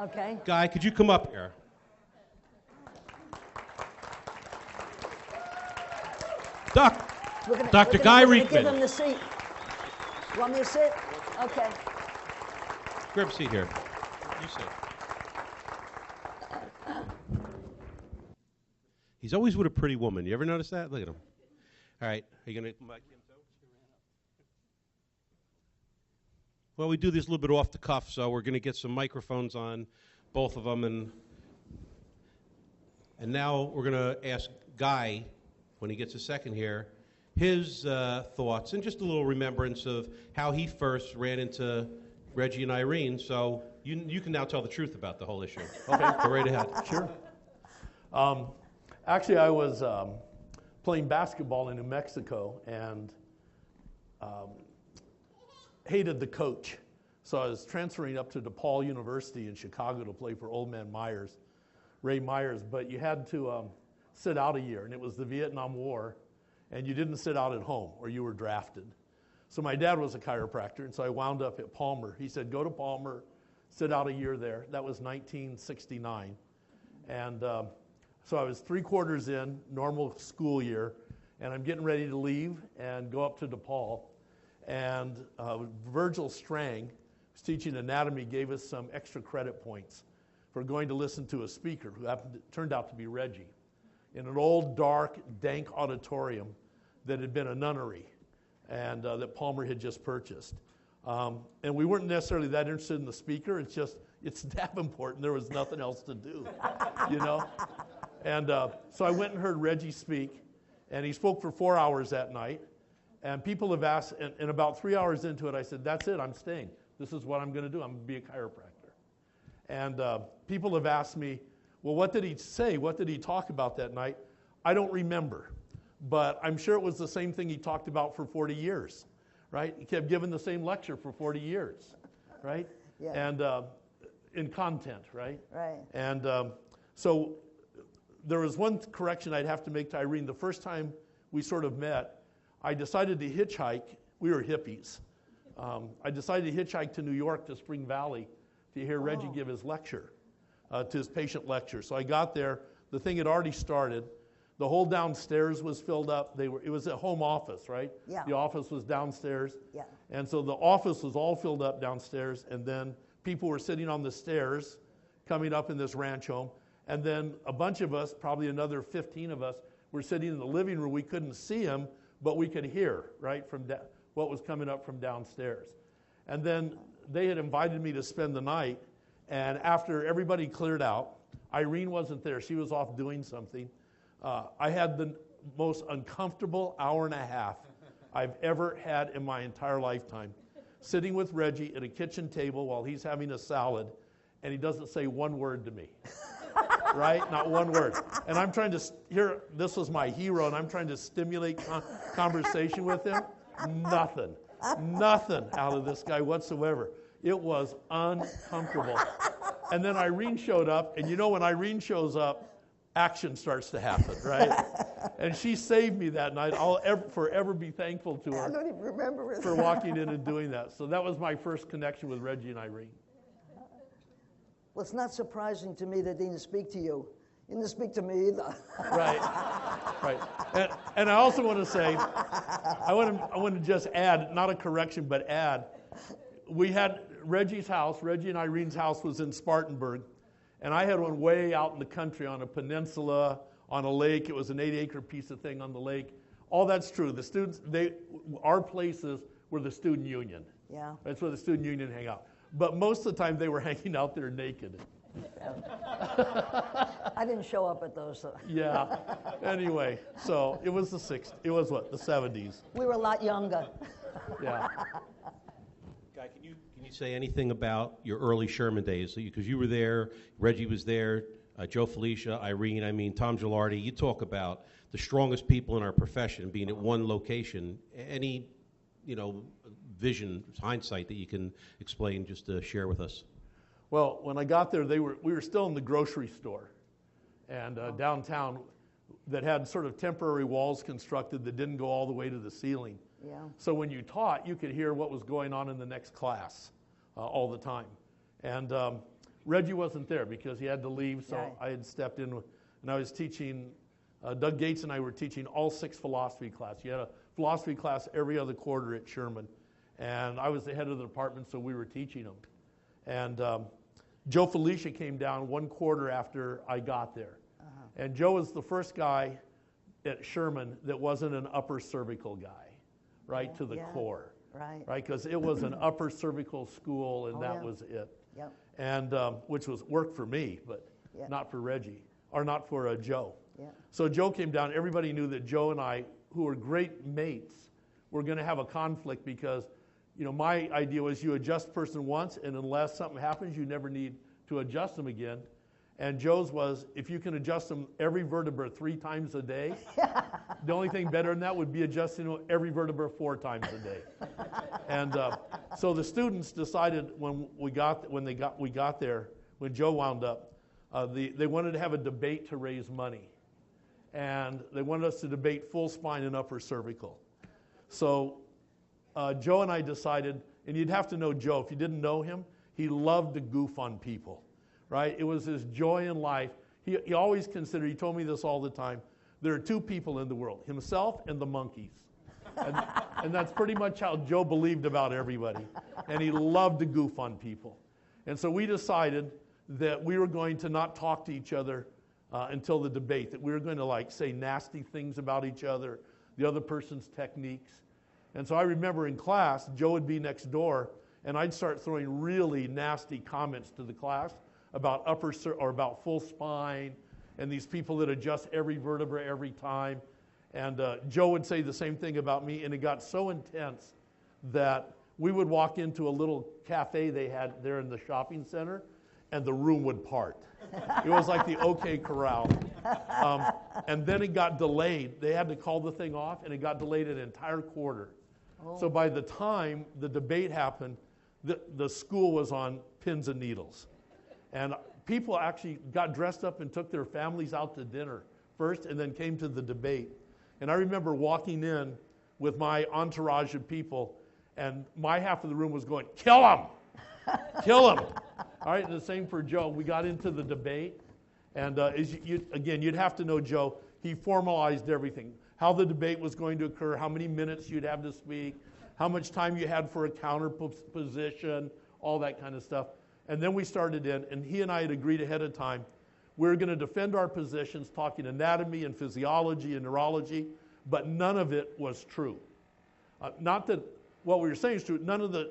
Okay. Guy, could you come up here? Dr. Guy Riekeman. Give him the seat. You want me to sit? Okay. Grab a seat here. You sit. He's always with a pretty woman. You ever notice that? Look at him. All right. Are you going to mic him too? Well, we do this a little bit off the cuff, so we're going to get some microphones on both of them. And now we're going to ask Guy, when he gets a second here, his thoughts and just a little remembrance of how he first ran into Reggie and Irene. So you can now tell the truth about the whole issue. Okay, go right ahead. Sure. Actually, I was playing basketball in New Mexico and hated the coach. So I was transferring up to DePaul University in Chicago to play for Old Man Myers, Ray Myers. But you had to sit out a year, and it was the Vietnam War, and you didn't sit out at home or you were drafted. So my dad was a chiropractor, and so I wound up at Palmer. He said, go to Palmer, sit out a year there. That was 1969. And so I was 3 quarters in, normal school year, and I'm getting ready to leave and go up to DePaul. And Virgil Strang, who's teaching anatomy, gave us some extra credit points for going to listen to a speaker who turned out to be Reggie in an old, dark, dank auditorium that had been a nunnery and that Palmer had just purchased. And we weren't necessarily that interested in the speaker. It's Davenport, and there was nothing else to do, you know? And so I went and heard Reggie speak, and he spoke for 4 hours that night. And people have asked, and about 3 hours into it, I said, that's it, I'm staying. This is what I'm going to do. I'm going to be a chiropractor. And people have asked me, well, what did he say? What did he talk about that night? I don't remember. But I'm sure it was the same thing he talked about for 40 years, right? He kept giving the same lecture for 40 years, right? Yeah. And in content, right? Right. And so there was one correction I'd have to make to Irene. The first time we sort of met, I decided to hitchhike. We were hippies. I decided to hitchhike to New York, to Spring Valley, to hear Reggie give his lecture, to his patient lecture. So I got there. The thing had already started. The whole downstairs was filled up. It was a home office, right? Yeah. The office was downstairs. Yeah. And so the office was all filled up downstairs, and then people were sitting on the stairs coming up in this ranch home. And then a bunch of us, probably another 15 of us, were sitting in the living room. We couldn't see him, but we could hear, right, from what was coming up from downstairs. And then they had invited me to spend the night, and after everybody cleared out, Irene wasn't there. She was off doing something. I had the most uncomfortable hour and a half I've ever had in my entire lifetime, sitting with Reggie at a kitchen table while he's having a salad, and he doesn't say one word to me. Right? Not one word. And I'm trying to this was my hero, and I'm trying to stimulate conversation with him. Nothing out of this guy whatsoever. It was uncomfortable. And then Irene showed up, and you know when Irene shows up, action starts to happen, right? And she saved me that night. I'll forever be thankful to her. I don't even remember it. For walking in and doing that. So that was my first connection with Reggie and Irene. Well, it's not surprising to me that they didn't speak to you. You didn't speak to me either. Right. And I also want to say, I want to just add, not a correction, but add, we had Reggie and Irene's house was in Spartanburg, and I had one way out in the country on a peninsula, on a lake. It was an 8-acre piece of thing on the lake. All that's true. The students, our places were the student union. Yeah. That's where the student union hang out. But most of the time they were hanging out there naked. I didn't show up at those. Yeah. Anyway, so it was the 70s. We were a lot younger. Yeah. Guy, can you say anything about your early Sherman days? Because you were there, Reggie was there, Joe Felicia, Irene, Tom Gilardi. You talk about the strongest people in our profession being at one location. Any, vision, hindsight that you can explain, just to share with us? Well, when I got there, we were still in the grocery store, and downtown, that had sort of temporary walls constructed that didn't go all the way to the ceiling. Yeah. So when you taught, you could hear what was going on in the next class all the time. And Reggie wasn't there because he had to leave, so Right. I had stepped in, and I was teaching, Doug Gates and I were teaching all 6 philosophy classes. You had a philosophy class every other quarter at Sherman, and I was the head of the department, so we were teaching them. And Joe Felicia came down 1 quarter after I got there. And Joe was the first guy at Sherman that wasn't an upper cervical guy, right, to the core. Right. Right, because it was an upper cervical school, and that was it. Yep. And which worked for me, but not for Reggie, or not for Joe. Yeah. So Joe came down. Everybody knew that Joe and I, who were great mates, were going to have a conflict because, you know, my idea was you adjust a person once, and unless something happens, you never need to adjust them again. And Joe's was, if you can adjust them every vertebra 3 times a day, the only thing better than that would be adjusting every vertebra 4 times a day. And so the students decided when we got there, when Joe wound up, they wanted to have a debate to raise money. And they wanted us to debate full spine and upper cervical. So Joe and I decided, and you'd have to know Joe. If you didn't know him, he loved to goof on people. Right? It was his joy in life. He always considered, he told me this all the time, there are 2 people in the world, himself and the monkeys. And that's pretty much how Joe believed about everybody. And he loved to goof on people. And so we decided that we were going to not talk to each other until the debate, that we were going to like say nasty things about each other, the other person's techniques. And so I remember in class, Joe would be next door, and I'd start throwing really nasty comments to the class about about full spine and these people that adjust every vertebra every time. And Joe would say the same thing about me, and it got so intense that we would walk into a little cafe they had there in the shopping center, and the room would part. It was like the OK Corral. And then it got delayed. They had to call the thing off, and it got delayed an entire quarter. Oh. So by the time the debate happened, the school was on pins and needles. And people actually got dressed up and took their families out to dinner first and then came to the debate. And I remember walking in with my entourage of people, and my half of the room was going, kill him! Kill him! All right, and the same for Joe. We got into the debate, and you'd have to know Joe. He formalized everything. How the debate was going to occur, how many minutes you'd have to speak, how much time you had for a counter position, all that kind of stuff. And then we started in, and he and I had agreed ahead of time, we were going to defend our positions, talking anatomy and physiology and neurology, but none of it was true. Not that what we were saying is true,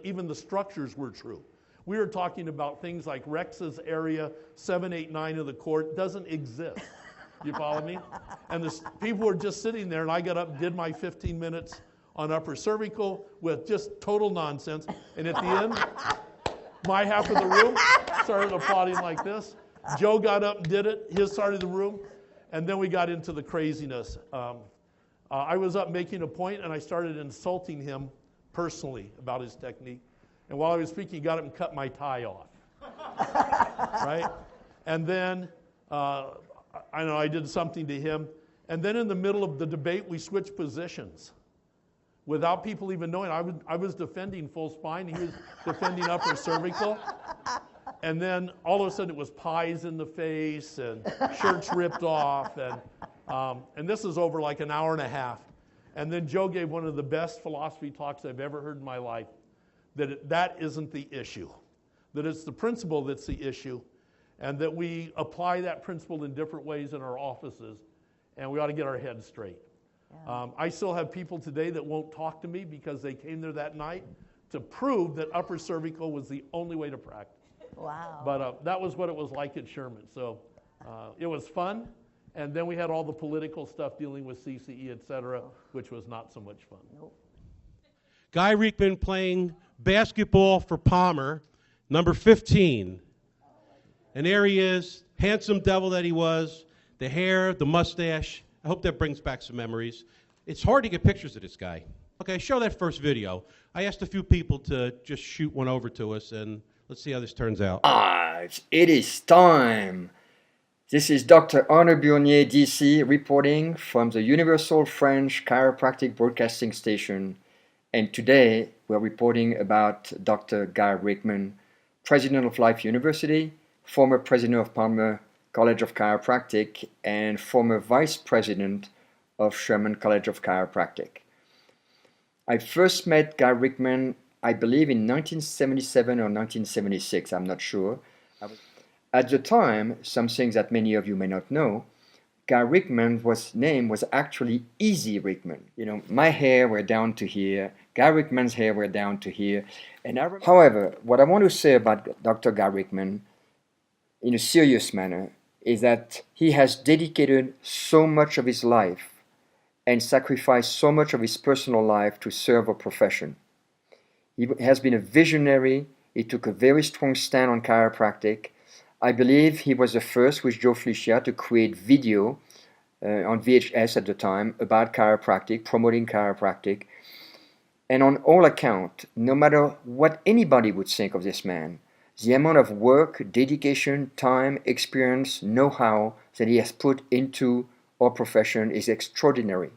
even the structures were true. We were talking about things like Rex's area, 7, 8, 9 of the court doesn't exist. You follow me? And the people were just sitting there, and I got up and did my 15 minutes on upper cervical with just total nonsense. And at the end, my half of the room started applauding like this. Joe got up and did it, his side of the room, and then we got into the craziness. I was up making a point, and I started insulting him personally about his technique. And while I was speaking, he got up and cut my tie off. Right? And then I did something to him. And then in the middle of the debate, we switched positions without people even knowing. I was defending full spine. He was defending upper cervical. And then all of a sudden it was pies in the face and shirts ripped off. And this is over like an hour and a half. And then Joe gave one of the best philosophy talks I've ever heard in my life, that isn't the issue, that it's the principle that's the issue, and that we apply that principle in different ways in our offices, and we ought to get our heads straight. Yeah. I still have people today that won't talk to me because they came there that night to prove that upper cervical was the only way to practice. Wow. But that was what it was like at Sherman. So it was fun, and then we had all the political stuff dealing with CCE, et cetera, which was not so much fun. Nope. Guy Riekeman playing basketball for Palmer, number 15. And there he is, handsome devil that he was, the hair, the mustache. I hope that brings back some memories. It's hard to get pictures of this guy. Okay, show that first video. I asked a few people to just shoot one over to us, and let's see how this turns out. It is time. This is Dr. Arnaud Burnier, DC, reporting from the Universal French Chiropractic Broadcasting Station. And today, we're reporting about Dr. Guy Riekeman, president of Life University, former president of Palmer College of Chiropractic, and former vice president of Sherman College of Chiropractic. I first met Guy Riekeman, I believe, in 1977 or 1976, I'm not sure. At the time, something that many of you may not know, Guy Riekeman's name was actually Easy Riekeman. You know, my hair were down to here, Guy Riekeman's hair were down to here. However, what I want to say about Dr. Guy Riekeman in a serious manner is that he has dedicated so much of his life and sacrificed so much of his personal life to serve a profession. He has been a visionary. He took a very strong stand on chiropractic. I believe he was the first with Joe Felicia to create video on VHS at the time about chiropractic, promoting chiropractic. And on all accounts, no matter what anybody would think of this man, the amount of work, dedication, time, experience, know-how that he has put into our profession is extraordinary.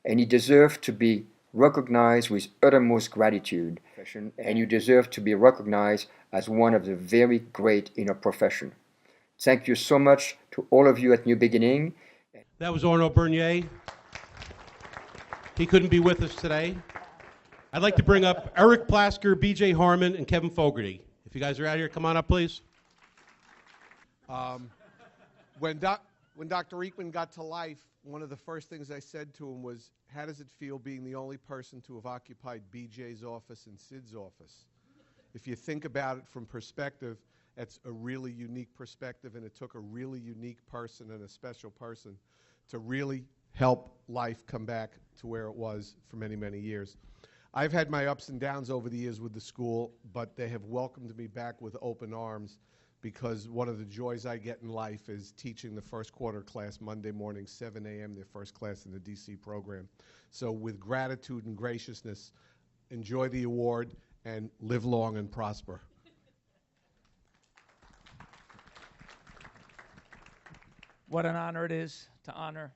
And he deserves to be recognized with uttermost gratitude. And you deserve to be recognized as one of the very great in our profession. Thank you so much to all of you at New Beginning. That was Arnaud Bernier. He couldn't be with us today. I'd like to bring up Eric Plasker, BJ Harmon, and Kevin Fogarty. If you guys are out here, come on up, please. When Dr. Riekeman got to life, one of the first things I said to him was, how does it feel being the only person to have occupied BJ's office and Sid's office? If you think about it from perspective, that's a really unique perspective, and it took a really unique person and a special person to really help life come back to where it was for many, many years. I've had my ups and downs over the years with the school, but they have welcomed me back with open arms, because one of the joys I get in life is teaching the first quarter class Monday morning, 7 a.m., their first class in the DC program. So with gratitude and graciousness, enjoy the award and live long and prosper. What an honor it is to honor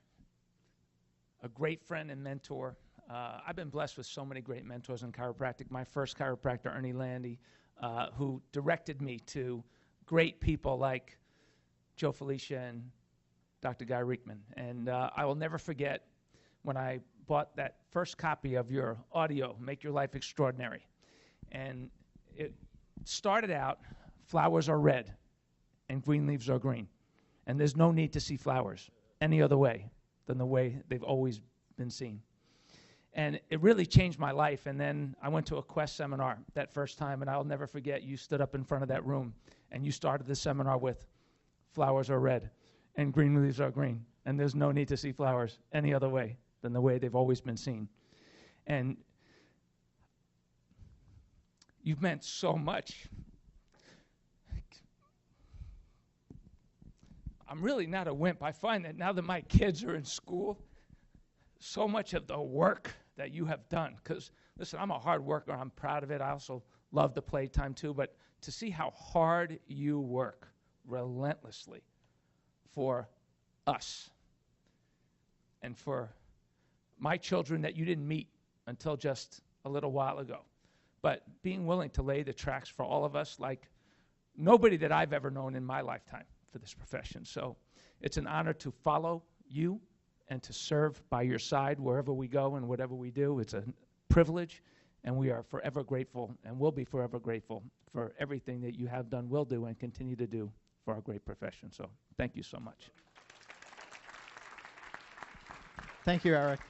a great friend and mentor. I've been blessed with so many great mentors in chiropractic. My first chiropractor, Ernie Landy, who directed me to great people like Joe Felicia and Dr. Guy Riekeman. And I will never forget when I bought that first copy of your audio, Make Your Life Extraordinary. And it started out, flowers are red and green leaves are green. And there's no need to see flowers any other way than the way they've always been seen. And it really changed my life. And then I went to a Quest seminar that first time, and I'll never forget, you stood up in front of that room, and you started the seminar with, flowers are red, and green leaves are green, and there's no need to see flowers any other way than the way they've always been seen. And you've meant so much. I'm really not a wimp. I find that now that my kids are in school, so much of the work that you have done, because, listen, I'm a hard worker. I'm proud of it. I also love the playtime, too. But to see how hard you work relentlessly for us and for my children that you didn't meet until just a little while ago, but being willing to lay the tracks for all of us like nobody that I've ever known in my lifetime for this profession. So it's an honor to follow you and to serve by your side wherever we go and whatever we do. It's a privilege, and we are forever grateful and will be forever grateful for everything that you have done, will do, and continue to do for our great profession. So thank you so much. Thank you, Eric.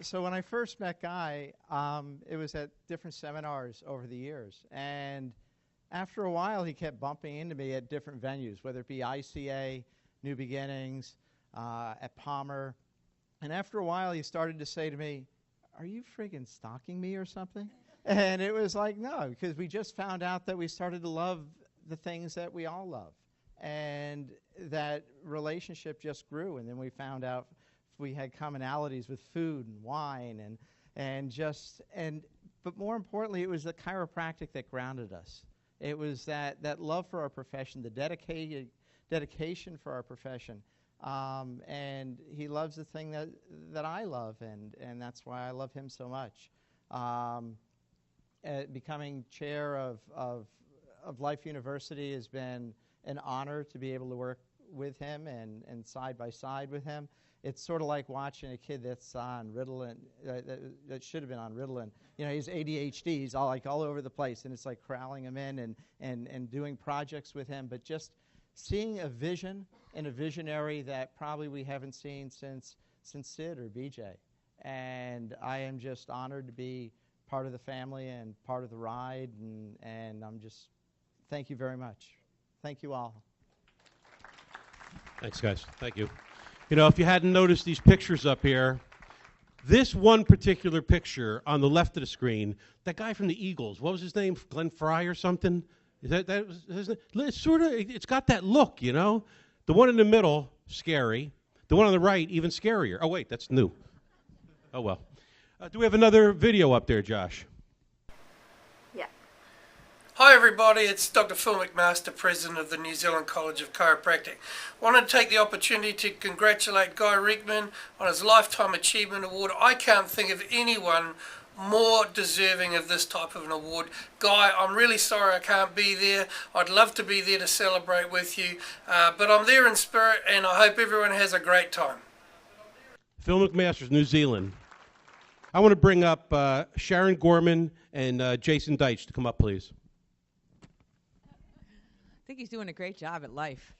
So when I first met Guy, it was at different seminars over the years. And after a while, he kept bumping into me at different venues, whether it be ICA, New Beginnings, at Palmer. And after a while, he started to say to me, are you friggin' stalking me or something? And it was like, no, because we just found out that we started to love the things that we all love. And that relationship just grew. And then we found out we had commonalities with food and wine but more importantly, it was the chiropractic that grounded us. It was that love for our profession, the dedication for our profession. And he loves the thing that I love, and that's why I love him so much. Becoming chair of of Life University has been an honor to be able to work with him and side by side with him. It's sort of like watching a kid that's on Ritalin, that should have been on Ritalin. You know, he's ADHD, he's all over the place, and it's like corralling him in and doing projects with him. But just seeing a vision and a visionary that probably we haven't seen since Sid or BJ. And I am just honored to be part of the family and part of the ride, and I'm just, thank you very much. Thank you all. Thanks, guys. Thank you. You know, if you hadn't noticed these pictures up here, this one particular picture on the left of the screen, that guy from the Eagles, what was his name? Glenn Fry or something? Is that was his name? It's sort of, it's got that look, you know? The one in the middle, scary. The one on the right, even scarier. Oh, wait, that's new. Oh, well. Do we have another video up there, Josh? Yeah. Hi everybody, it's Dr. Phil McMaster, President of the New Zealand College of Chiropractic. I wanted to take the opportunity to congratulate Guy Riekeman on his Lifetime Achievement Award. I can't think of anyone more deserving of this type of an award. Guy, I'm really sorry I can't be there. I'd love to be there to celebrate with you, but I'm there in spirit and I hope everyone has a great time. Phil McMaster's New Zealand. I want to bring up Sharon Gorman and Jason Deitch to come up, please. I think he's doing a great job at life.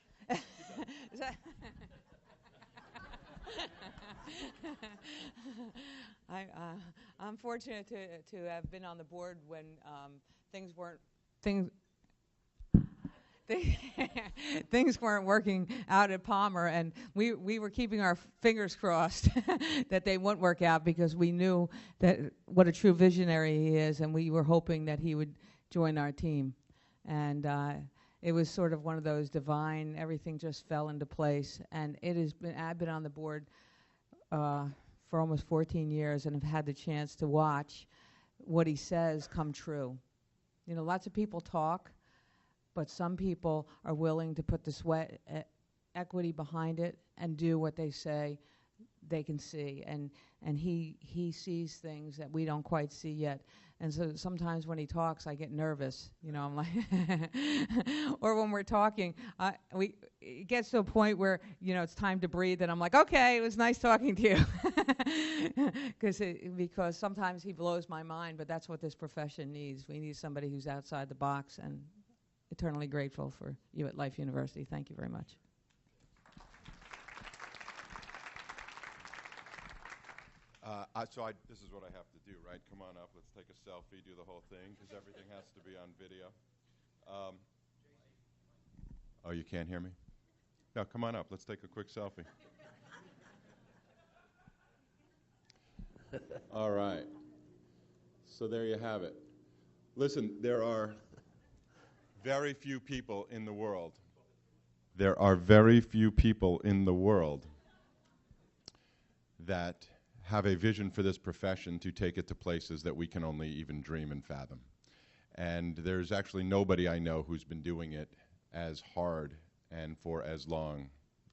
I'm fortunate to have been on the board when things weren't working out at Palmer, and we were keeping our fingers crossed that they wouldn't work out, because we knew that what a true visionary he is, and we were hoping that he would join our team. And it was sort of one of those divine, everything just fell into place. And I've been on the board for almost 14 years and have had the chance to watch what he says come true. You know, lots of people talk, but some people are willing to put the sweat equity behind it and do what they say they can see. And he sees things that we don't quite see yet. And so sometimes when he talks, I get nervous. You know, I'm like, or when we're talking, it gets to a point where, you know, it's time to breathe, and I'm like, okay, it was nice talking to you. Because sometimes he blows my mind, but that's what this profession needs. We need somebody who's outside the box, and eternally grateful for you at Life University. Thank you very much. This is what I have to do, right? Come on up, let's take a selfie, do the whole thing, because everything has to be on video. Oh, you can't hear me? No, come on up, let's take a quick selfie. All right. So there you have it. Listen, there are very few people in the world. There are very few people in the world that have a vision for this profession to take it to places that we can only even dream and fathom. And there's actually nobody I know who's been doing it as hard and for as long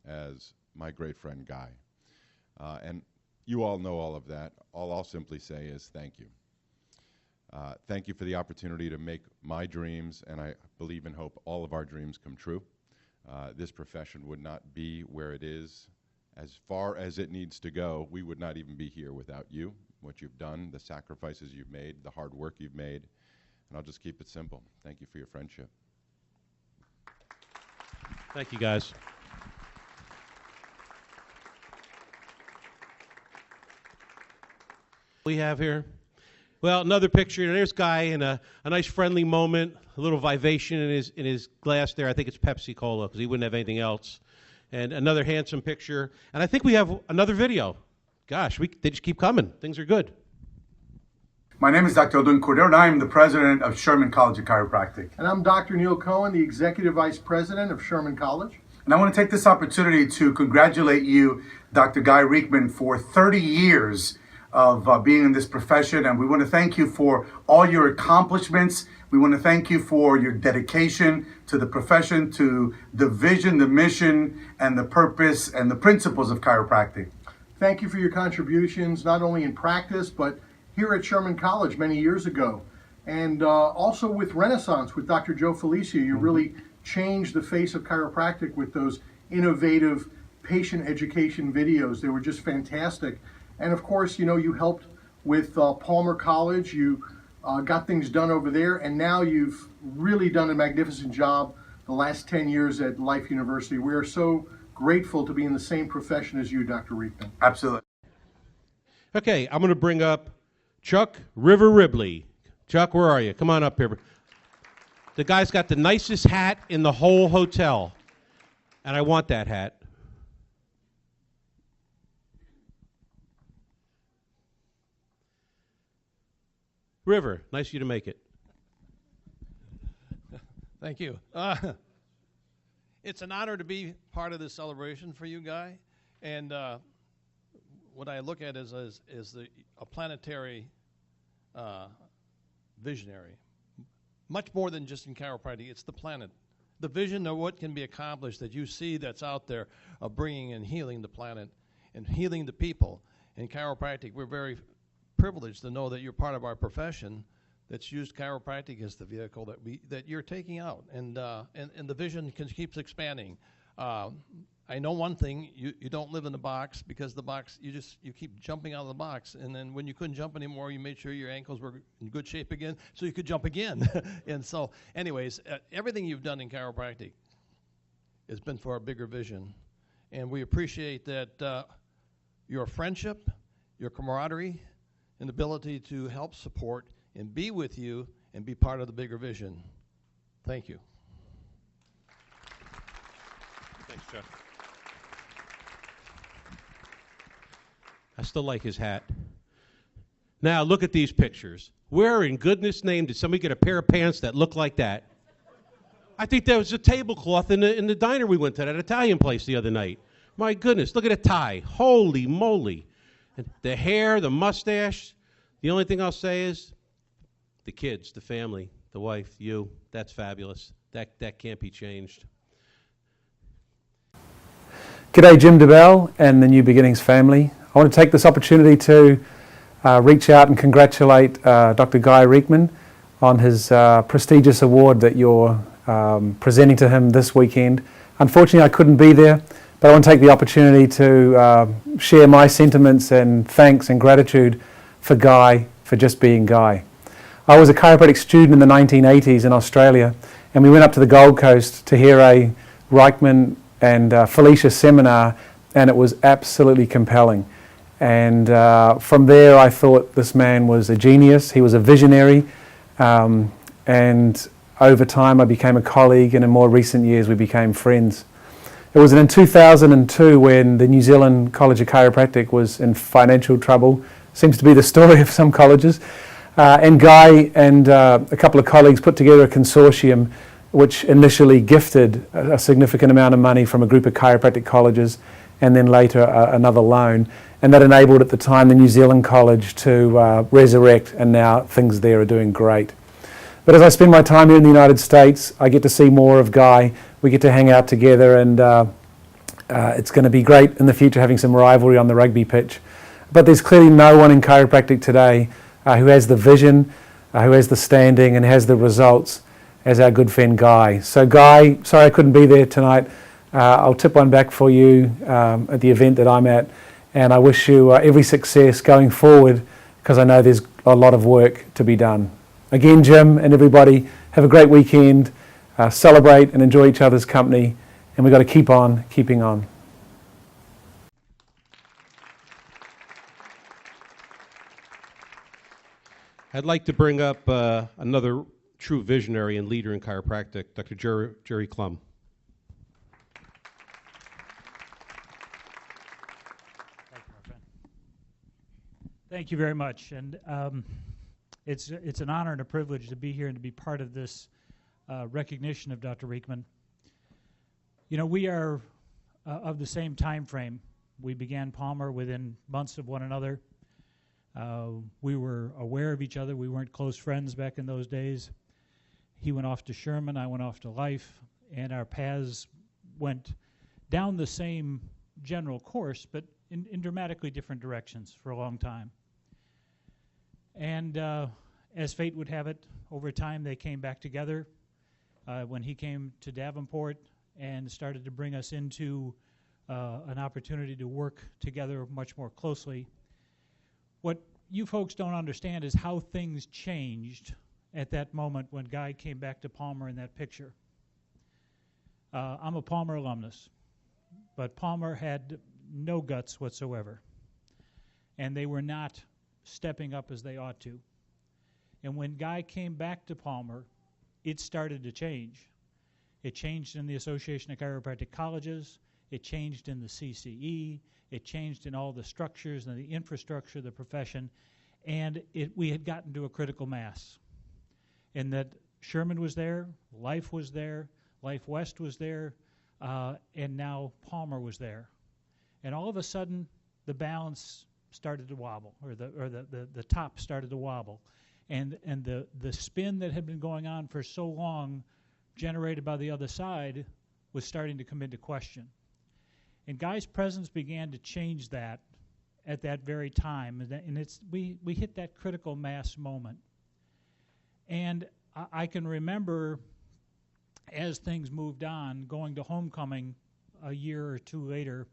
as my great friend Guy. And you all know all of that. All I'll simply say is thank you. Thank you for the opportunity to make my dreams, and I believe and hope all of our dreams come true. This profession would not be where it is. As far as it needs to go, we would not even be here without you, what you've done, the sacrifices you've made, the hard work you've made. And I'll just keep it simple. Thank you for your friendship. Thank you, guys. We have here, well, another picture. There's Guy in a nice friendly moment, a little vivation in his glass there. I think it's Pepsi Cola, because he wouldn't have anything else. And another handsome picture. And I think we have another video. Gosh, they just keep coming. Things are good. My name is Dr. Odun Cordero, and I am the president of Sherman College of Chiropractic. And I'm Dr. Neil Cohen, the executive vice president of Sherman College. And I want to take this opportunity to congratulate you, Dr. Guy Riekeman, for 30 years of being in this profession. And we want to thank you for all your accomplishments. We want to thank you for your dedication to the profession, to the vision, the mission, and the purpose and the principles of chiropractic. Thank you for your contributions, not only in practice, but here at Sherman College many years ago. And also with Renaissance, with Dr. Joe Felicia, you really changed the face of chiropractic with those innovative patient education videos. They were just fantastic. And of course, you know, you helped with Palmer College. You got things done over there, and now you've really done a magnificent job the last 10 years at Life University. We are so grateful to be in the same profession as you, Dr. Riekeman. Absolutely. Okay, I'm going to bring up Chuck River Ribley. Chuck, where are you? Come on up here. The guy's got the nicest hat in the whole hotel, and I want that hat. River, nice of you to make it. Thank you. It's an honor to be part of this celebration for you, Guy. And what I look at is a planetary visionary. Much more than just in chiropractic, it's the planet. The vision of what can be accomplished that you see that's out there of bringing and healing the planet and healing the people. In chiropractic, we're very privileged to know that you're part of our profession that's used chiropractic as the vehicle that you're taking out, and the vision keeps expanding. I know one thing: you don't live in the box, because the box you keep jumping out of the box, and then when you couldn't jump anymore, you made sure your ankles were in good shape again, so you could jump again. And so, anyways, everything you've done in chiropractic has been for a bigger vision, and we appreciate that your friendship, your camaraderie, and ability to help support and be with you and be part of the bigger vision. Thank you. Thanks, Chuck. I still like his hat. Now, look at these pictures. Where in goodness name did somebody get a pair of pants that look like that? I think there was a tablecloth in the diner we went to, that Italian place the other night. My goodness, look at a tie. Holy moly. And the hair, the mustache. The only thing I'll say is the kids, the family, the wife, you. That's fabulous. That can't be changed. G'day, Jim DeBell and the New Beginnings family. I want to take this opportunity to reach out and congratulate Dr. Guy Riekeman on his prestigious award that you're presenting to him this weekend. Unfortunately, I couldn't be there, but I want to take the opportunity to share my sentiments and thanks and gratitude for Guy for just being Guy. I was a chiropractic student in the 1980s in Australia, and we went up to the Gold Coast to hear a Riekeman and Felicia seminar, and it was absolutely compelling. And from there I thought this man was a genius. He was a visionary, and over time I became a colleague, and in more recent years we became friends. It was in 2002 when the New Zealand College of Chiropractic was in financial trouble. Seems to be the story of some colleges. And Guy and a couple of colleagues put together a consortium which initially gifted a significant amount of money from a group of chiropractic colleges, and then later another loan. And that enabled at the time the New Zealand College to resurrect, and now things there are doing great. But as I spend my time here in the United States, I get to see more of Guy. We get to hang out together, and it's going to be great in the future having some rivalry on the rugby pitch. But there's clearly no one in chiropractic today who has the vision, who has the standing, and has the results as our good friend Guy. So Guy, sorry I couldn't be there tonight. I'll tip one back for you at the event that I'm at, and I wish you every success going forward, because I know there's a lot of work to be done. Again, Jim and everybody, have a great weekend, celebrate and enjoy each other's company, and we've got to keep on keeping on. I'd like to bring up another true visionary and leader in chiropractic, Dr. Jerry Klum. Thank you very much, and it's an honor and a privilege to be here and to be part of this recognition of Dr. Riekeman. You know, we are of the same time frame. We began Palmer within months of one another. We were aware of each other. We weren't close friends back in those days. He went off to Sherman, I went off to Life, and our paths went down the same general course, but in dramatically different directions for a long time. And as fate would have it, over time they came back together when he came to Davenport and started to bring us into an opportunity to work together much more closely. What you folks don't understand is how things changed at that moment when Guy came back to Palmer in that picture. I'm a Palmer alumnus, but Palmer had no guts whatsoever, and they were not stepping up as they ought to. And when Guy came back to Palmer, it started to change. It changed in the Association of Chiropractic Colleges, it changed in the CCE, it changed in all the structures and the infrastructure of the profession, and we had gotten to a critical mass. And that Sherman was there, Life was there, Life West was there, and now Palmer was there. And all of a sudden, the balance started to wobble, or the top started to wobble. And the spin that had been going on for so long, generated by the other side, was starting to come into question. And Guy's presence began to change that at that very time. And we hit that critical mass moment. And I can remember, as things moved on, going to homecoming a year or two later,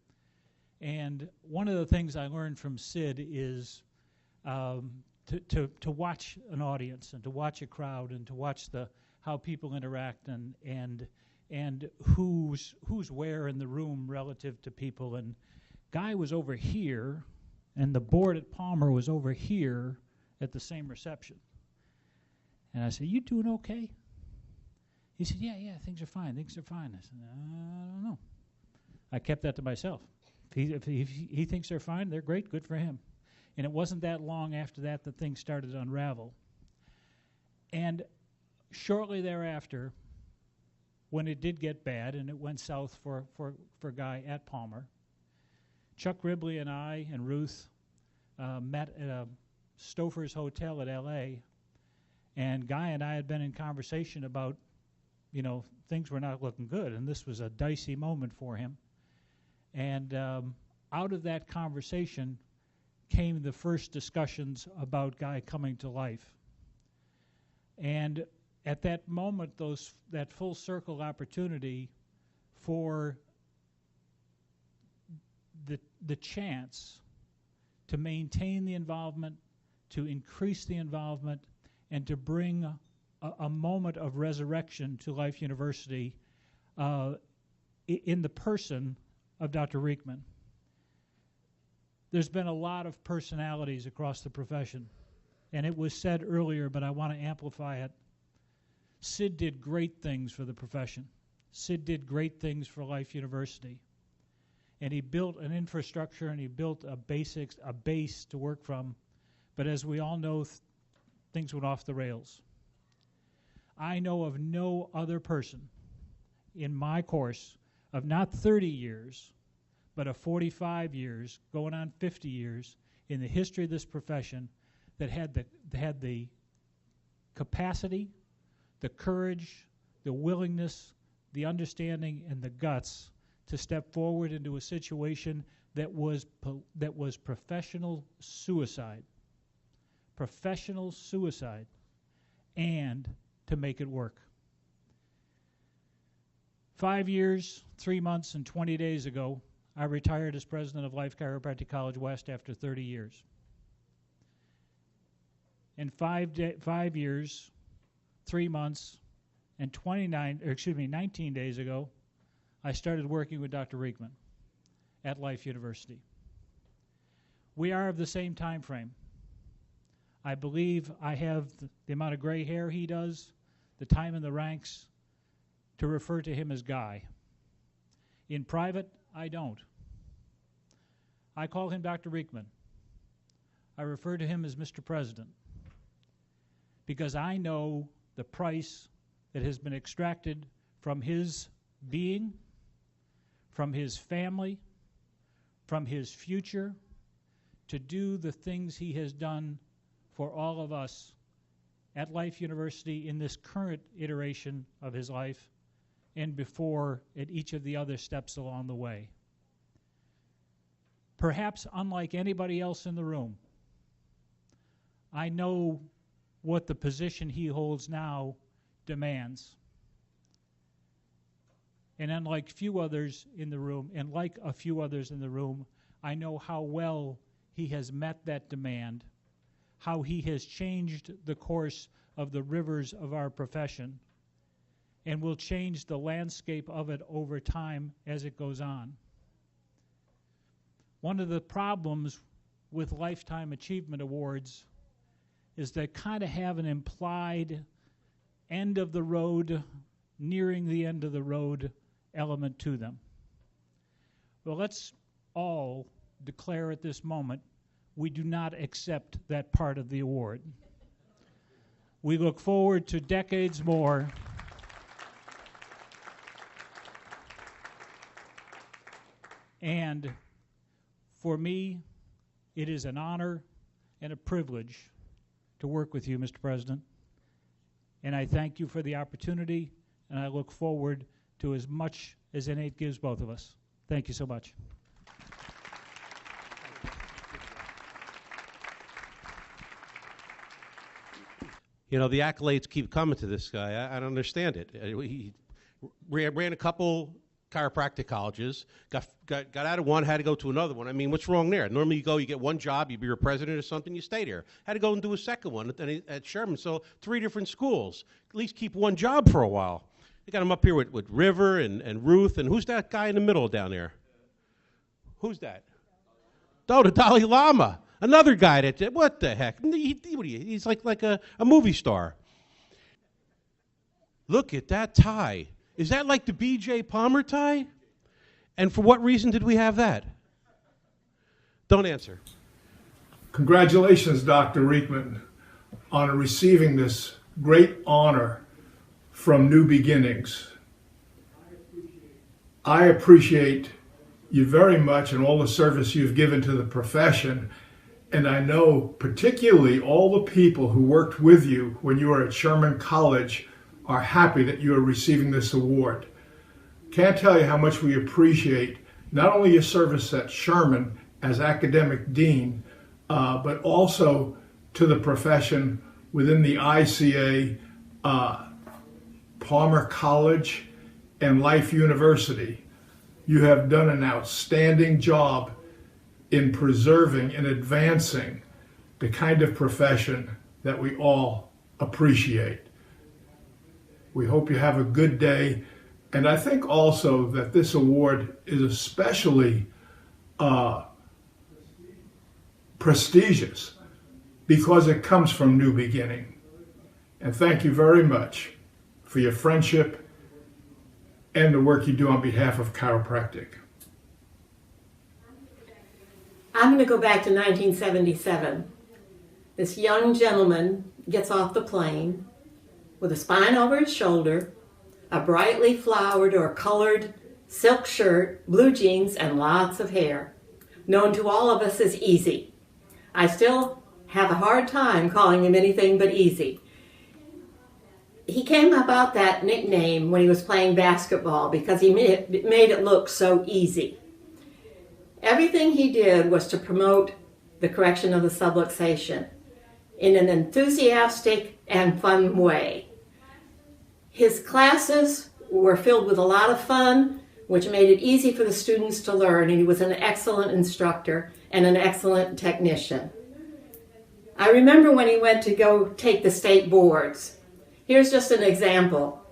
and one of the things I learned from Sid is to watch an audience and to watch a crowd and to watch how people interact and who's where in the room relative to people. And Guy was over here, and the board at Palmer was over here at the same reception. And I said, "You doing okay?" He said, yeah, things are fine. I said, I don't know. I kept that to myself. If he thinks they're fine, they're great, good for him. And it wasn't that long after that things started to unravel. And shortly thereafter, when it did get bad and it went south for Guy at Palmer, Chuck Ribley and I and Ruth met at a Stouffer's Hotel at L.A., and Guy and I had been in conversation about, things were not looking good, and this was a dicey moment for him. And out of that conversation came the first discussions about Guy coming to life. And at that moment, that full circle opportunity for the chance to maintain the involvement, to increase the involvement, and to bring a moment of resurrection to Life University in the person of Dr. Riekeman. There's been a lot of personalities across the profession, and it was said earlier, but I want to amplify it. Sid did great things for the profession. Sid did great things for Life University. And he built an infrastructure, and he built a base to work from. But as we all know, things went off the rails. I know of no other person in my course of not 30 years, but of 45 years, going on 50 years, in the history of this profession that had the capacity, the courage, the willingness, the understanding, and the guts to step forward into a situation that was professional suicide. Professional suicide, and to make it work. 5 years, 3 months, and 20 days ago, I retired as president of Life Chiropractic College West after 30 years. In 5 years, 3 months, and 19 days ago, I started working with Dr. Riekeman at Life University. We are of the same time frame. I believe I have the amount of gray hair he does, the time in the ranks, to refer to him as Guy. In private, I don't. I call him Dr. Riekeman. I refer to him as Mr. President, because I know the price that has been extracted from his being, from his family, from his future, to do the things he has done for all of us at Life University in this current iteration of his life, and before at each of the other steps along the way. Perhaps unlike anybody else in the room, I know what the position he holds now demands. And unlike few others in the room, and like a few others in the room, I know how well he has met that demand, how he has changed the course of the rivers of our profession, and will change the landscape of it over time as it goes on. One of the problems with Lifetime Achievement Awards is they kind of have an implied end of the road, nearing the end of the road element to them. Well, let's all declare at this moment we do not accept that part of the award. We look forward to decades more and for me, it is an honor and a privilege to work with you, Mr. President. And I thank you for the opportunity, and I look forward to as much as N8 gives both of us. Thank you so much. You know, the accolades keep coming to this guy. I don't understand it. He ran a couple chiropractic colleges, got out of one, had to go to another one. I mean, what's wrong there? Normally you go, you get one job, you be a president or something, you stay there. Had to go and do a second one at Sherman. So 3 different schools. At least keep one job for a while. They got him up here with River and Ruth, and who's that guy in the middle down there? Who's that? Oh, the Dalai Lama. Another guy that, what the heck? He's like a movie star. Look at that tie. Is that like the B.J. Palmer tie? And for what reason did we have that? Don't answer. Congratulations, Dr. Riekeman, on receiving this great honor from New Beginnings. I appreciate you very much and all the service you've given to the profession. And I know particularly all the people who worked with you when you were at Sherman College are happy that you are receiving this award. Can't tell you how much we appreciate not only your service at Sherman as academic dean, but also to the profession within the ICA, Palmer College, and Life University. You have done an outstanding job in preserving and advancing the kind of profession that we all appreciate. We hope you have a good day. And I think also that this award is especially prestigious because it comes from New Beginning. And thank you very much for your friendship and the work you do on behalf of chiropractic. I'm going to go back to 1977. This young gentleman gets off the plane with a spine over his shoulder, a brightly flowered or colored silk shirt, blue jeans, and lots of hair, known to all of us as Easy. I still have a hard time calling him anything but Easy. He came about that nickname when he was playing basketball because he made it look so easy. Everything he did was to promote the correction of the subluxation in an enthusiastic and fun way. His classes were filled with a lot of fun, which made it easy for the students to learn, and he was an excellent instructor and an excellent technician. I remember when he went to go take the state boards. Here's just an example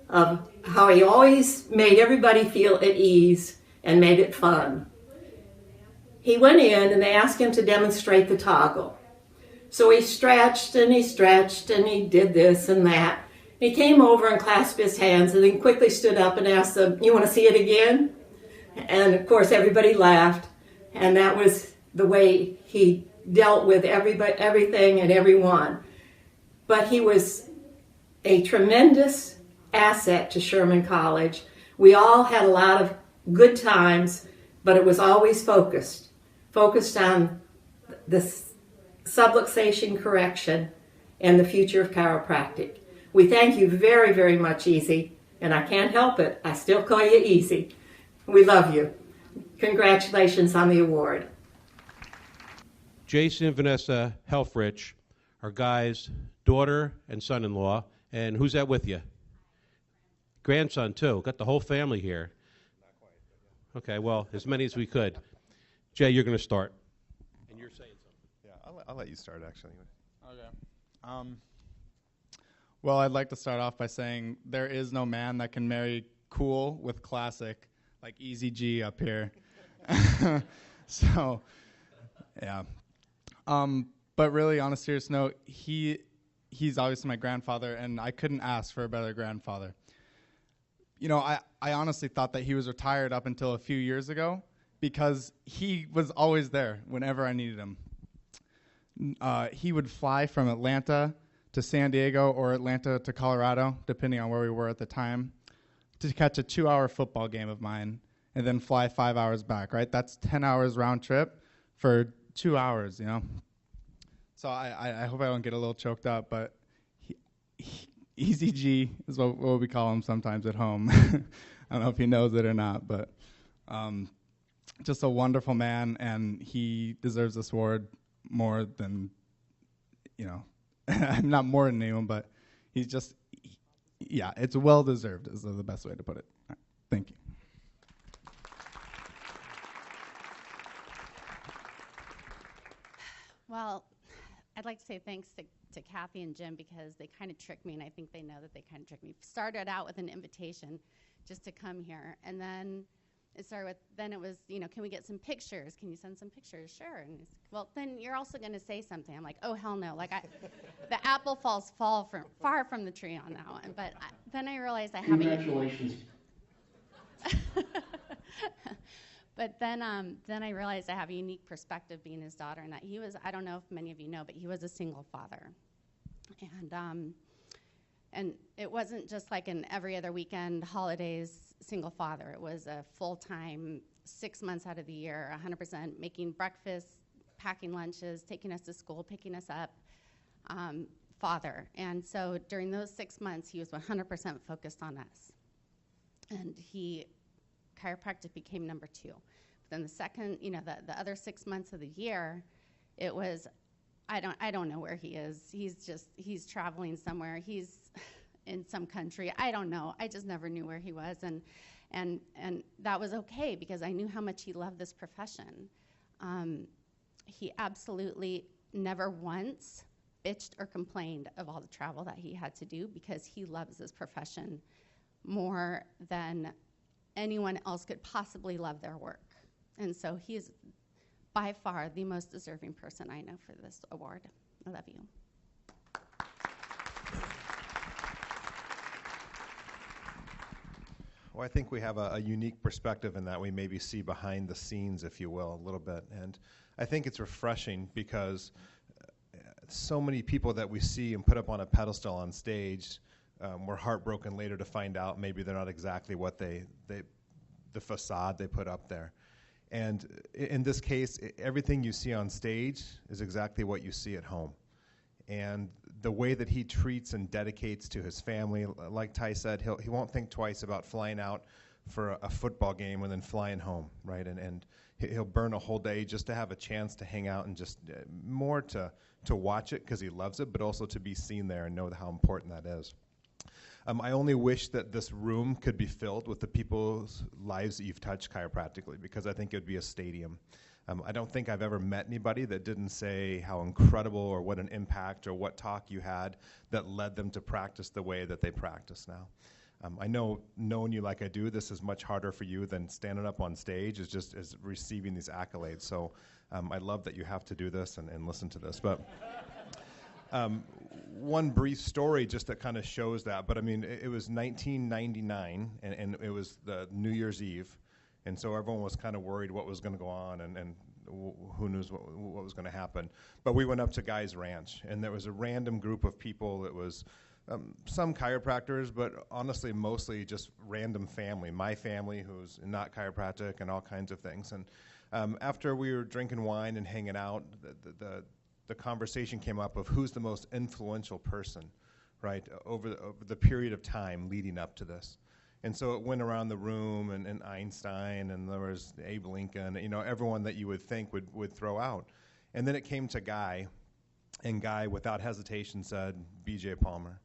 of how he always made everybody feel at ease and made it fun. He went in and they asked him to demonstrate the toggle. So he stretched and he did this and that. He came over and clasped his hands and then quickly stood up and asked them, "You want to see it again?" And of course everybody laughed, and that was the way he dealt with everything and everyone. But he was a tremendous asset to Sherman College. We all had a lot of good times, but it was always focused on the subluxation correction and the future of chiropractic. We thank you very, very much, Easy, and I can't help it. I still call you Easy. We love you. Congratulations on the award. Jason, Vanessa, Helfrich are guys daughter and son-in-law. And who's that with you? Grandson, too. Got the whole family here. Not quite. Okay, well, as many as we could. Jay, you're going to start. And you're saying something. Yeah, I'll let you start, actually. Okay. Well, I'd like to start off by saying there is no man that can marry cool with classic, like Easy G up here. So, yeah. But really, on a serious note, he's obviously my grandfather, and I couldn't ask for a better grandfather. You know, I honestly thought that he was retired up until a few years ago because he was always there whenever I needed him. He would fly from Atlanta to San Diego or Atlanta to Colorado, depending on where we were at the time, to catch a 2-hour football game of mine and then fly 5 hours back, right? That's 10 hours round trip for 2 hours, you know? So I hope I don't get a little choked up, but Easy G is what we call him sometimes at home. I don't know if he knows it or not, but just a wonderful man, and he deserves this award more than, you know, not more than anyone, but he's just, yeah, it's well-deserved is the best way to put it. Right, thank you. Well, I'd like to say thanks to Kathy and Jim because they kind of tricked me, and I think they know that they kind of tricked me. Started out with an invitation just to come here, and then it was, you know, can we get some pictures? Can you send some pictures? Sure. And well, then you're also going to say something. I'm like, oh, hell no. Like, the apple falls far from the tree on that one. But then I realized I have Congratulations. But then I realized I have a unique perspective being his daughter, and that he was, I don't know if many of you know, but he was a single father. And it wasn't just like an every other weekend, holidays, single father. It was a full-time, 6 months out of the year, 100% making breakfast, packing lunches, taking us to school, picking us up, father. And so during those 6 months, he was 100% focused on us. And chiropractic became number 2. But then the second, you know, the other 6 months of the year, it was, I don't know where he is. He's traveling somewhere. He's in some country. I don't know. I just never knew where he was. And that was okay because I knew how much he loved this profession. He absolutely never once bitched or complained of all the travel that he had to do because he loves this profession more than anyone else could possibly love their work. And so he is by far the most deserving person I know for this award. I love you. Well, I think we have a unique perspective in that we maybe see behind the scenes, if you will, a little bit. And I think it's refreshing because so many people that we see and put up on a pedestal on stage, we're heartbroken later to find out maybe they're not exactly what the facade they put up there. And in this case, everything you see on stage is exactly what you see at home. And the way that he treats and dedicates to his family, like Ty said, he won't think twice about flying out for a football game and then flying home, right? And he'll burn a whole day just to have a chance to hang out and just more to watch it because he loves it, but also to be seen there and know how important that is. I only wish that this room could be filled with the people's lives that you've touched chiropractically, because I think it would be a stadium. I don't think I've ever met anybody that didn't say how incredible or what an impact or what talk you had that led them to practice the way that they practice now. I know, knowing you like I do, this is much harder for you than standing up on stage is receiving these accolades. So I love that you have to do this and listen to this. But one brief story just that kind of shows that. But I mean, it was 1999, and it was the New Year's Eve. And so everyone was kind of worried what was going to go on and who knows what was going to happen. But we went up to Guy's Ranch, and there was a random group of people that was some chiropractors, but honestly mostly just random family. My family, who's not chiropractic, and all kinds of things. And after we were drinking wine and hanging out, the conversation came up of who's the most influential person, right, over the period of time leading up to this. And so it went around the room, and Einstein, and there was Abe Lincoln, you know, everyone that you would think would throw out. And then it came to Guy, And Guy, without hesitation, said, B.J. Palmer.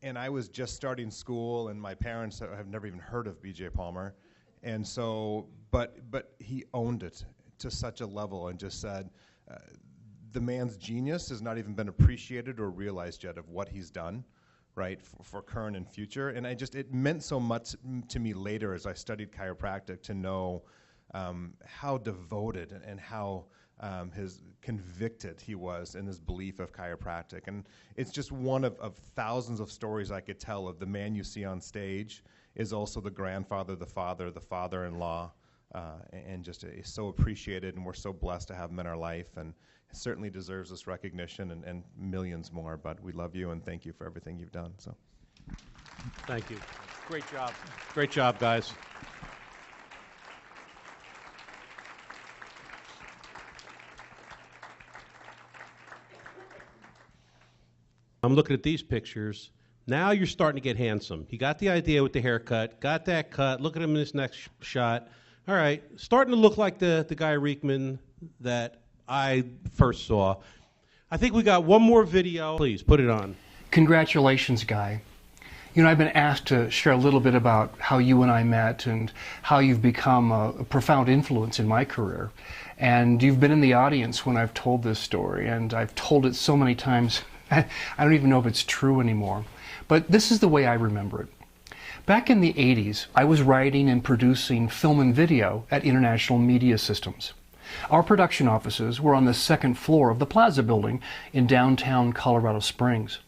And I was just starting school, and my parents have never even heard of B.J. Palmer. And so, but he owned it to such a level and just said, the man's genius has not even been appreciated or realized yet of what he's done, right, for current and future. And it meant so much to me later as I studied chiropractic to know how devoted and how his convicted he was in his belief of chiropractic. And it's just one of thousands of stories I could tell of the man you see on stage is also the grandfather, the father, the father-in-law, and just is so appreciated, and we're so blessed to have him in our life, and certainly deserves this recognition and millions more. But we love you and thank you for everything you've done. So, thank you. Great job. Great job, guys. I'm looking at these pictures. Now you're starting to get handsome. You got the idea with the haircut, got that cut. Look at him in this next shot. All right, starting to look like the Guy Riekeman that I first saw. I think we got one more video. Please, put it on. Congratulations, Guy. You know, I've been asked to share a little bit about how you and I met and how you've become a profound influence in my career. And you've been in the audience when I've told this story, and I've told it so many times, I don't even know if it's true anymore. But this is the way I remember it. Back in the 80s, I was writing and producing film and video at International Media Systems. Our production offices were on the second floor of the Plaza building in downtown Colorado Springs.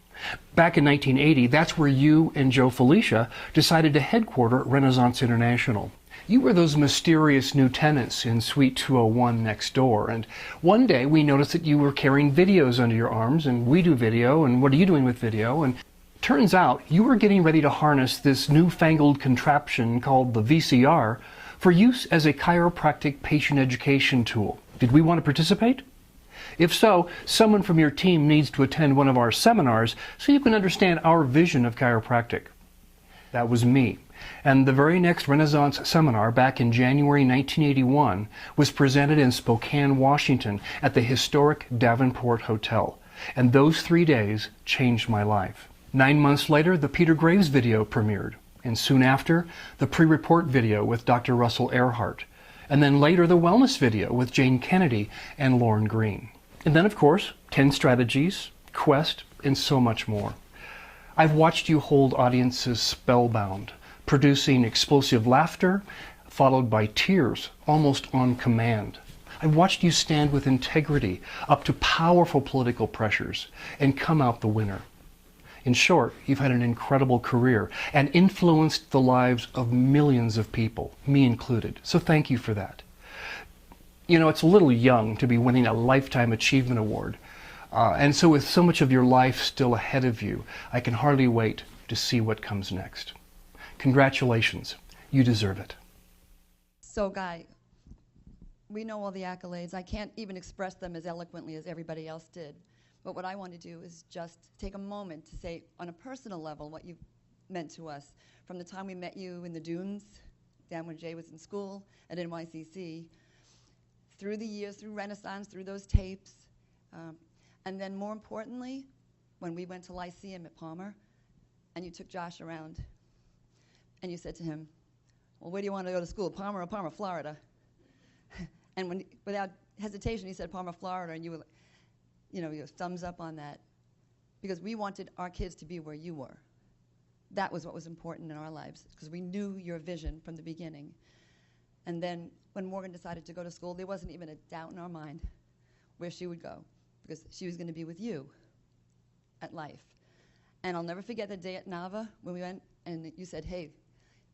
Back in 1980, that's where you and Joe Felicia decided to headquarter Renaissance International. You were those mysterious new tenants in Suite 201 next door, and one day we noticed that you were carrying videos under your arms, and we do video, and what are you doing with video? And turns out you were getting ready to harness this newfangled contraption called the VCR for use as a chiropractic patient education tool. Did we want to participate? If so, someone from your team needs to attend one of our seminars so you can understand our vision of chiropractic. That was me. And the very next Renaissance seminar back in January 1981 was presented in Spokane, Washington at the historic Davenport Hotel. And those 3 days changed my life. 9 months later, the Peter Graves video premiered. And soon after, the pre-report video with Dr. Russell Earhart. And then later, the wellness video with Jane Kennedy and Lauren Green. And then, of course, 10 Strategies, Quest, and so much more. I've watched you hold audiences spellbound, producing explosive laughter, followed by tears, almost on command. I've watched you stand with integrity up to powerful political pressures and come out the winner. In short, you've had an incredible career and influenced the lives of millions of people, me included. So thank you for that. You know, it's a little young to be winning a Lifetime Achievement Award. And so with so much of your life still ahead of you, I can hardly wait to see what comes next. Congratulations. You deserve it. So, Guy, we know all the accolades. I can't even express them as eloquently as everybody else did. But what I want to do is just take a moment to say, on a personal level, what you've meant to us. From the time we met you in the dunes, down when Jay was in school at NYCC, through the years, through Renaissance, through those tapes, and then more importantly, when we went to Lyceum at Palmer, and you took Josh around, and you said to him, well, where do you want to go to school, Palmer or Palmer, Florida? And when, without hesitation, he said Palmer, Florida, and you were, you know, your thumbs up on that, because we wanted our kids to be where you were. That was what was important in our lives, because we knew your vision from the beginning. And then when Morgan decided to go to school, there wasn't even a doubt in our mind where she would go, because she was going to be with you at Life. And I'll never forget the day at Nava when we went and you said, hey,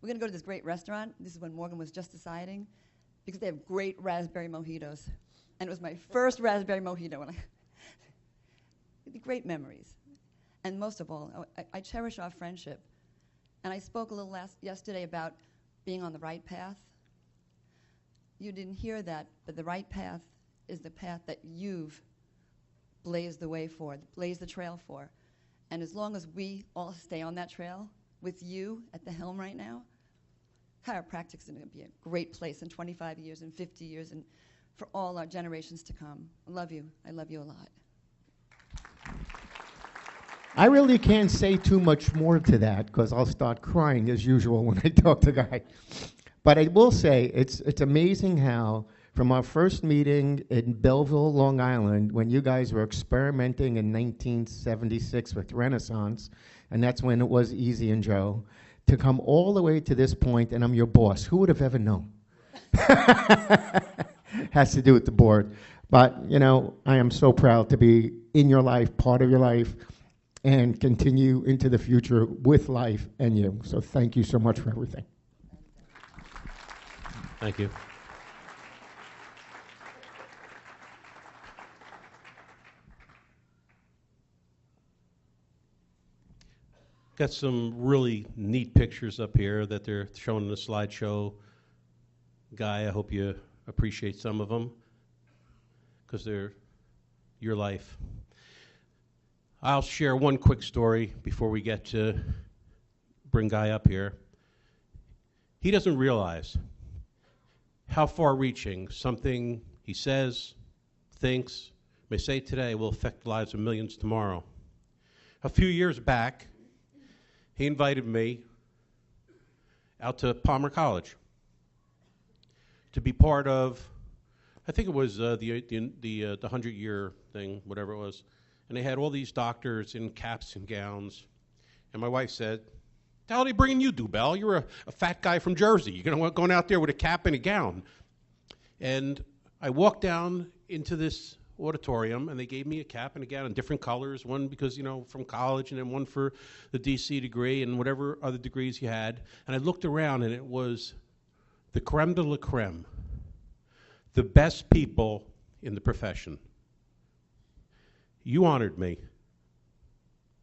we're going to go to this great restaurant. This is when Morgan was just deciding, because they have great raspberry mojitos. And it was my first raspberry mojito. And great memories. And most of all, I cherish our friendship. And I spoke a little yesterday about being on the right path. You didn't hear that, but the right path is the path that you've blazed the way for, blazed the trail for. And as long as we all stay on that trail with you at the helm right now, chiropractic is going to be a great place in 25 years and 50 years and for all our generations to come. I love you. I love you a lot. I really can't say too much more to that because I'll start crying as usual when I talk to Guy. But I will say it's amazing how from our first meeting in Belleville, Long Island, when you guys were experimenting in 1976 with Renaissance, and that's when it was Easy and Joe, to come all the way to this point, and I'm your boss. Who would have ever known? Has to do with the board. But, you know, I am so proud to be in your life, part of your life, and continue into the future with life and you. So thank you so much for everything. Thank you. Got some really neat pictures up here that they're showing in the slideshow. Guy, I hope you appreciate some of them because they're your life. I'll share one quick story before we get to bring Guy up here. He doesn't realize how far-reaching something he says, thinks, may say today will affect the lives of millions tomorrow. A few years back, he invited me out to Palmer College to be part of, I think it was the 100-year thing, whatever it was. And they had all these doctors in caps and gowns. And my wife said, "The hell are they bringing you, Dubell? You're a fat guy from Jersey. You're going out there with a cap and a gown." And I walked down into this auditorium, and they gave me a cap and a gown in different colors, one because, you know, from college, and then one for the DC degree and whatever other degrees you had. And I looked around, and it was the creme de la creme, the best people in the profession. You honored me.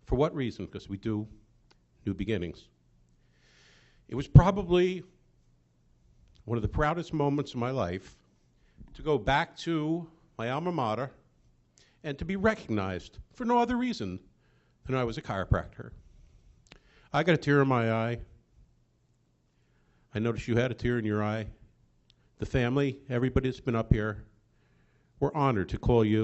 For what reason? Because we do new beginnings. It was probably one of the proudest moments of my life to go back to my alma mater and to be recognized for no other reason than I was a chiropractor. I got a tear in my eye. I noticed you had a tear in your eye. The family, everybody that's been up here, we're honored to call you